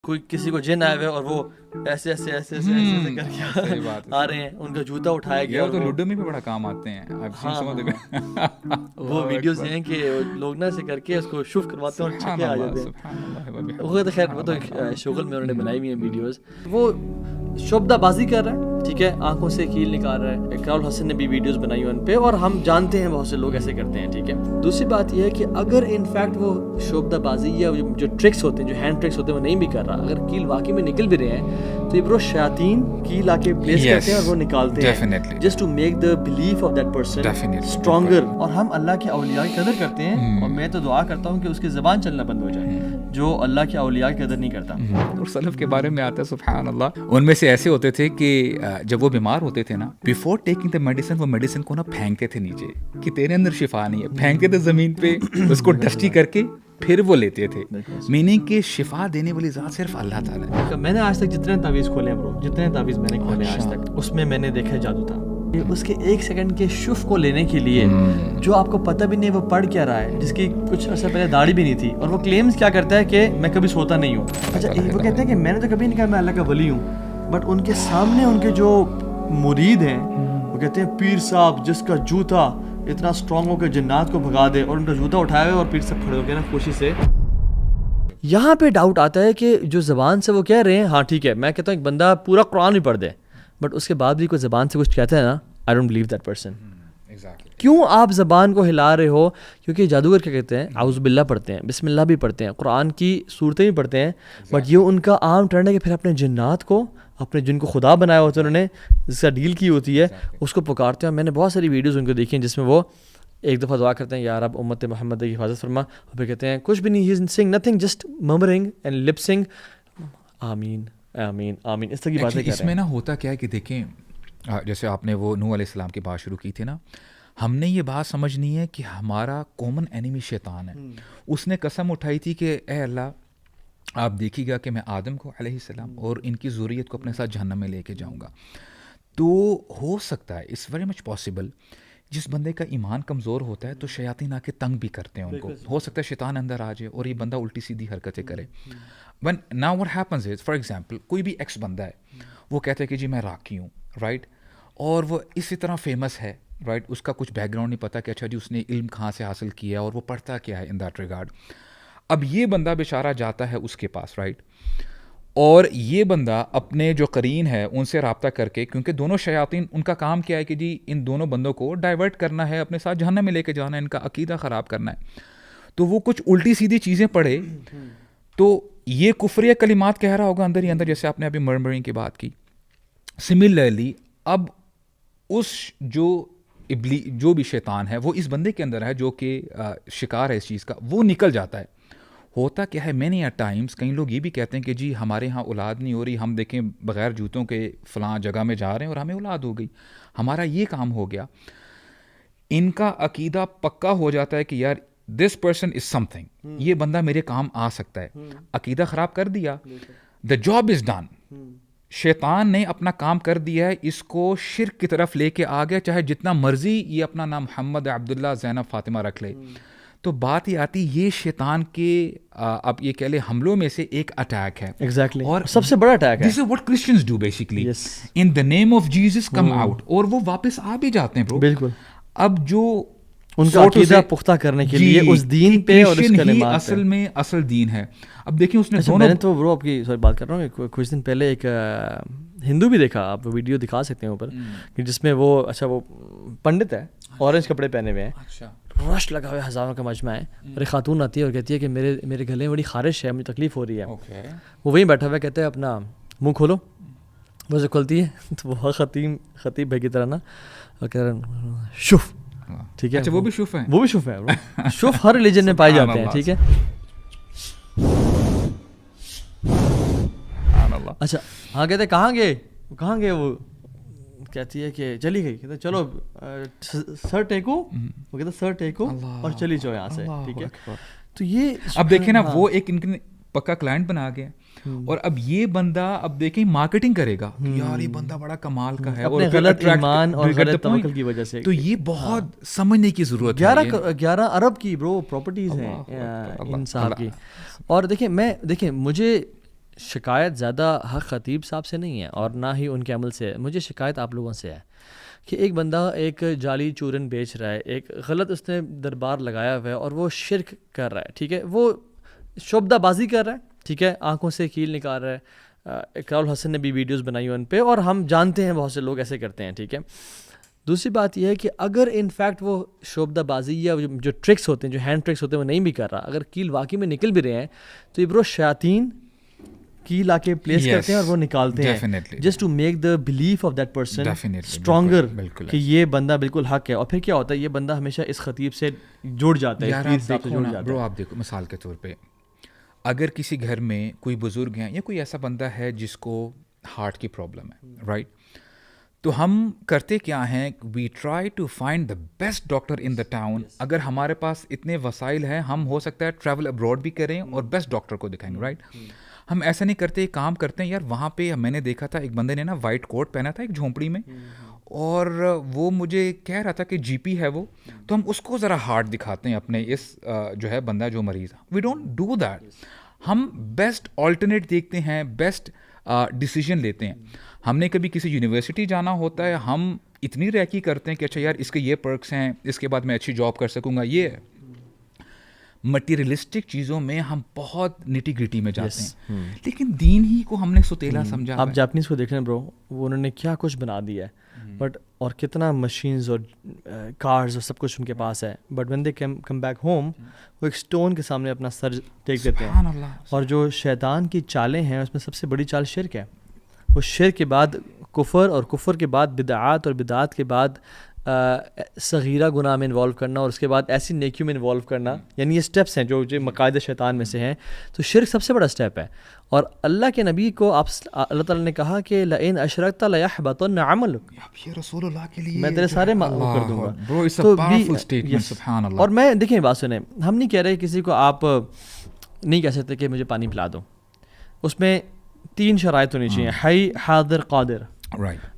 کوئی کسی کو جن آئے ہوئے اور وہ ایسے ایسے ایسے ایسے ایسے کر کے آ رہے ہیں, ان کا جوتا اٹھایا گیا. تو لوڈو میں بھی بڑا کام آتے ہیں. وہ ویڈیوز ہیں کہ لوگ نا ایسے کر کے اس کو شوف کرواتے ہیں اور چھکے آ جاتے ہیں. وہ تو خیر وہ تو شغل میں انہوں نے بنائی ہوئی ہیں ویڈیوز. وہ شعبدہ بازی کر رہا ہے, ٹھیک ہے, آنکھوں سے کیل نکال رہا ہے. اقرال حسن نے بھی ویڈیوز بنائی ان پہ, اور ہم جانتے ہیں بہت سے لوگ ایسے کرتے ہیں, ٹھیک ہے. دوسری بات یہ ہے کہ اگر انفیکٹ وہ شعبدہ بازی یا جو ٹرکس ہوتے ہیں, جو ہینڈ ٹرکس ہوتے ہیں, وہ نہیں بھی کر رہا, اگر کیل واقعی میں نکل بھی رہے ہیں, تو یہ برو شیاطین کیل آ کے پلیس کرتے ہیں اور وہ نکالتے ہیں just to make the belief of that person stronger. اور ہم اللہ کے اولیاء کی قدر کرتے ہیں, اور میں تو دعا کرتا ہوں کہ اس کی زبان چلنا بند ہو جائے جو اللہ کے اولیاء کی قدر نہیں کرتا. اور سلف کے بارے میں آتا ہے سبحان اللہ, ان میں سے ایسے ہوتے تھے کہ جب وہ بیمار ہوتے تھے نا, بیفور ٹیکنگ دا میڈیسن, وہ میڈیسن کو نا پھینکتے تھے نیچے کہ تیرے اندر شفا نہیں ہے, پھینکتے تھے زمین پہ, اس کو ڈسٹی کر کے پھر وہ لیتے تھے. میننگ کہ شفا دینے والی ذات صرف اللہ تعالیٰ ہے. میں نے آج تک جتنے تعویذ کھولے ہیں برو, جتنے تعویذ میں نے کھولے آج تک, اس میں نے دیکھا جادو تھا. اس کے ایک سیکنڈ کے شف کو لینے کے لیے جو آپ کو پتہ بھی نہیں وہ پڑھ کیا رہا ہے, جس کی کچھ عرصہ پہلے داڑھی بھی نہیں تھی, اور وہ کلیمز کیا کرتا ہے کہ میں کبھی سوتا نہیں ہوں. اچھا وہ کہتے ہیں کہ میں نے تو کبھی نہیں کہا میں اللہ کا ولی ہوں, بٹ ان کے سامنے ان کے جو مرید ہیں وہ کہتے ہیں پیر صاحب جس کا جوتا اتنا اسٹرانگ ہو کہ جنات کو بھگا دے, اور ان کا جوتا اٹھائے ہوئے اور پیر صاحب کھڑے ہو کے نا خوشی سے. یہاں پہ ڈاؤٹ آتا ہے کہ جو زبان سے وہ کہہ رہے ہیں, ہاں ٹھیک ہے, میں کہتا ہوں ایک بندہ پورا قرآن بھی پڑھ دے, بٹ اس کے بعد بھی کوئی زبان سے کچھ کہتا ہے نا, I don't believe that person. کیوں آپ زبان کو ہلا رہے ہو؟ کیونکہ جادوگر کیا کہتے ہیں, اعوذ باللہ پڑھتے ہیں, بسم اللہ بھی پڑھتے ہیں, قرآن کی صورتیں بھی پڑھتے ہیں, بٹ یہ ان کا عام ٹرینڈ ہے کہ پھر اپنے جنات کو, اپنے جن کو خدا بنایا ہوتا ہے انہوں نے, جس کا ڈیل کی ہوتی ہے, اس کو پکارتے ہیں. میں نے بہت ساری ویڈیوز ان کو دیکھی ہیں جس میں وہ ایک دفعہ دعا کرتے ہیں یا رب امت محمد کی حفاظت فرما, اور پھر کہتے ہیں کچھ بھی نہیں, ہی از سنگ نتھنگ, جسٹ مرمرنگ اینڈ لپ سنگ, آمین آمین آمین, اس طرح کی باتیں کر رہے ہیں. اس میں نا ہوتا کیا ہے کہ دیکھیں, جیسے آپ نے وہ نوح علیہ السلام کی بات شروع کی تھی نا, ہم نے یہ بات سمجھنی ہے کہ ہمارا کامن اینیمی شیطان ہے. اس نے قسم اٹھائی تھی کہ اے اللہ آپ دیکھیے گا کہ میں آدم کو علیہ السلام اور ان کی ذریت کو اپنے ساتھ جہنم میں لے کے جاؤں گا. تو ہو سکتا ہے, اٹس ویری مچ پاسبل, جس بندے کا ایمان کمزور ہوتا ہے تو شیاطین آ کے تنگ بھی کرتے ہیں ان کو. ہو سکتا ہے شیطان اندر آ جائے اور یہ بندہ الٹی سیدھی حرکتیں کرے. One now what happens is, for example کوئی بھی ایکس بندہ ہے, وہ کہتا ہے کہ جی میں راکی ہوں, رائٹ, اور وہ اسی طرح فیمس ہے, رائٹ, اس کا کچھ بیک گراؤنڈ نہیں پتا کہ اچھا جی اس نے علم کہاں سے حاصل کیا اور وہ پڑھتا کیا ہے ان دیٹ ریگارڈ. اب یہ بندہ بیچارہ جاتا ہے اس کے پاس, رائٹ, اور یہ بندہ اپنے جو قرین ہے ان سے رابطہ کر کے, کیونکہ دونوں شیاطین ان کا کام کیا ہے کہ جی ان دونوں بندوں کو ڈائیورٹ کرنا ہے, اپنے ساتھ جہنم میں لے کے جانا ہے, ان کا عقیدہ خراب کرنا ہے. تو وہ کچھ الٹی سیدھی چیزیں پڑھے تو یہ کفریہ کلمات کہہ رہا ہوگا اندر ہی اندر, جیسے آپ نے ابھی مرمرنگ کی بات کی. سملرلی اب اس جو بھی شیطان ہے وہ اس بندے کے اندر ہے جو کہ شکار ہے اس چیز کا, وہ نکل جاتا ہے. ہوتا کیا ہے, مینی ایٹ ٹائمس کئی لوگ یہ بھی کہتے ہیں کہ جی ہمارے ہاں اولاد نہیں ہو رہی, ہم دیکھیں بغیر جوتوں کے فلاں جگہ میں جا رہے ہیں اور ہمیں اولاد ہو گئی, ہمارا یہ کام ہو گیا. ان کا عقیدہ پکا ہو جاتا ہے کہ یار this person is some thing, یہ بندہ میرے کام آ سکتا ہے. عقیدہ خراب کر دیا, دا جاب از ڈن, شیطان نے اپنا کام کر دیا ہے, اس کو شرک کی طرف لے کے آ گیا, چاہے جتنا مرضی یہ اپنا نام محمد عبداللہ زینب فاطمہ رکھ لے. تو بات یہ آتی, یہ شیطان کے اب یہ کہہ لیں حملوں میں سے ایک اٹیک ہے. ایگزیکٹلی, اور سب سے بڑا اٹیک ہے. This is what Christians do basically, in the name of Jesus come out, اور وہ واپس آ بھی جاتے ہیں برو. بالکل, اب جو ان کا عقیدہ پختہ کرنے کے لیے اس دین پہ اور اس کلمات پہ, اصل میں اصل دین ہے. اب دیکھیں اس نے دونوں, میں نے تو برو آپ کی سوری بات کر رہا ہوں, کچھ دن پہلے ایک ہندو بھی دیکھا, آپ ویڈیو دکھا سکتے ہیں اوپر, جس میں وہ اچھا وہ پنڈت ہے, اورنج کپڑے پہنے ہوئے ہیں, رش لگا ہوا ہے, ہزاروں کا مجمع ہے, اور ایک خاتون آتی ہے اور کہتی ہے کہ میرے گلے میں بڑی خارش ہے, مجھے تکلیف ہو رہی ہے. وہ وہیں بیٹھا ہوا ہے, کہتے ہیں اپنا منہ کھولو, وہ جو کھلتی ہے تو وہ خطیب بھائی کی طرح نا کہہ رہے ہیں شف, ٹھیک ہے, وہ بھی شف ہے, وہ بھی شف ہے, شف ہر ریلیجن میں پائے جاتے ہیں, ٹھیک ہے. اچھا ہاں, کہتے کہاں گئے, وہ کہتی ہے کہ چلی گئی, کہتے چلو سر ٹیکو, وہ کہتے سر ٹیکو اور چلی جاؤ یہاں سے, ٹھیک ہے. تو یہ اب دیکھیں نا, وہ ایک ان پکا کلائنٹ بنا گیا, اور اب یہ بندہ اب دیکھیں مارکیٹنگ کرے گا کہ یار یہ بندہ بڑا کمال کا ہے, اور غلط ایمان اور غلط توکل کی وجہ سے. تو یہ بہت سمجھنے کی ضرورت ہے. 11 ارب کی برو پراپرٹیز ہیں ان صاحب کی. اور دیکھیں مجھے شکایت زیادہ حق خطیب صاحب سے نہیں ہے اور نہ ہی ان کے عمل سے ہے. مجھے شکایت آپ لوگوں سے ہے کہ ایک بندہ ایک جعلی چورن بیچ رہا ہے, ایک غلط اس نے دربار لگایا ہوا ہے اور وہ شرک کر رہا ہے, ٹھیک ہے, وہ شعبدہ بازی کر رہا ہے, ٹھیک ہے, آنکھوں سے کیل نکال رہا ہے. اقرار الحسن نے بھی ویڈیوز بنائی ان پہ اور ہم جانتے ہیں بہت سے لوگ ایسے کرتے ہیں, ٹھیک ہے. دوسری بات یہ ہے کہ اگر ان فیکٹ وہ شعبدہ بازی یا جو ٹرکس ہوتے ہیں, جو ہینڈ ٹرکس ہوتے ہیں, وہ نہیں بھی کر رہا, اگر کیل واقعی میں نکل بھی رہے ہیں تو یہ برو شیاطین کیل آ کے پلیس کرتے ہیں اور وہ نکالتے ہیں just to make the belief of that person stronger کہ یہ بندہ بالکل حق ہے. اور پھر کیا ہوتا ہے, یہ بندہ ہمیشہ اس خطیب سے جڑ جاتا ہے. برو آپ دیکھو مثال کے طور پہ اگر کسی گھر میں کوئی بزرگ ہیں یا کوئی ایسا بندہ ہے جس کو ہارٹ کی پرابلم ہے, رائٹ, تو ہم کرتے کیا ہیں, we try to find the best doctor in the town. اگر ہمارے پاس اتنے وسائل ہیں ہم ہو سکتا ہے ٹریول ابراڈ بھی کریں اور بیسٹ ڈاکٹر کو دکھائیں گے, رائٹ. ہم ایسا نہیں کرتے, ایک کام کرتے ہیں یار, وہاں پہ میں نے دیکھا تھا ایک بندے نے نا وائٹ کوٹ پہنا تھا ایک جھونپڑی میں, اور وہ مجھے کہہ رہا تھا کہ جی پی ہے وہ, تو ہم اس کو ذرا ہارٹ دکھاتے ہیں اپنے اس جو ہے بندہ جو مریض ہے. We don't do that. ہم بیسٹ آلٹرنیٹ دیکھتے ہیں, بیسٹ ڈیسیجن لیتے ہیں. ہم نے کبھی کسی یونیورسٹی جانا ہوتا ہے, ہم اتنی ریکی کرتے ہیں کہ اچھا یار اس کے یہ پرکس ہیں, اس کے بعد میں اچھی جاب کر سکوں گا. یہ مٹیریلسٹک چیزوں میں ہم بہت نیٹی گریٹی میں جاتے ہیں, لیکن دین ہی کو ہم نے ستیلا سمجھا. آپ جاپنیز کو دیکھ رہے ہیں برو, وہ انہوں نے کیا کچھ بنا دیا ہے, بٹ اور کتنا مشینز اور کارز اور سب کچھ ان کے پاس ہے, but when they come back home وہ ایک اسٹون کے سامنے اپنا سر ٹیک دیتے ہیں. اور جو شیطان کی چالیں ہیں اس میں سب سے بڑی چال شرک ہے. وہ شرک کے بعد کفر, اور کفر کے بعد بدعات, اور بدعات کے بعد صغیرہ گناہ میں انوالو کرنا, اور اس کے بعد ایسی نیکیوں میں انوالو کرنا. یعنی یہ سٹیپس ہیں جو مقاصد شیطان میں سے ہیں. تو شرک سب سے بڑا سٹیپ ہے. اور اللہ کے نبی کو اللہ تعالیٰ نے کہا کہ لئن اشرکت لیحبطن عملک, یہ رسول اللہ کے لیے میں تیرے سارے معاف کر دوں گا. برو اٹس ا پاورفل اسٹیٹمنٹ, سبحان اللہ. اور میں دیکھیں بات سنیں, ہم نہیں کہہ رہے کسی کو آپ نہیں کہہ سکتے کہ مجھے پانی پلا دو. اس میں 3 شرائط ہونی چاہیے, حی, حاضر, قادر, رائٹ.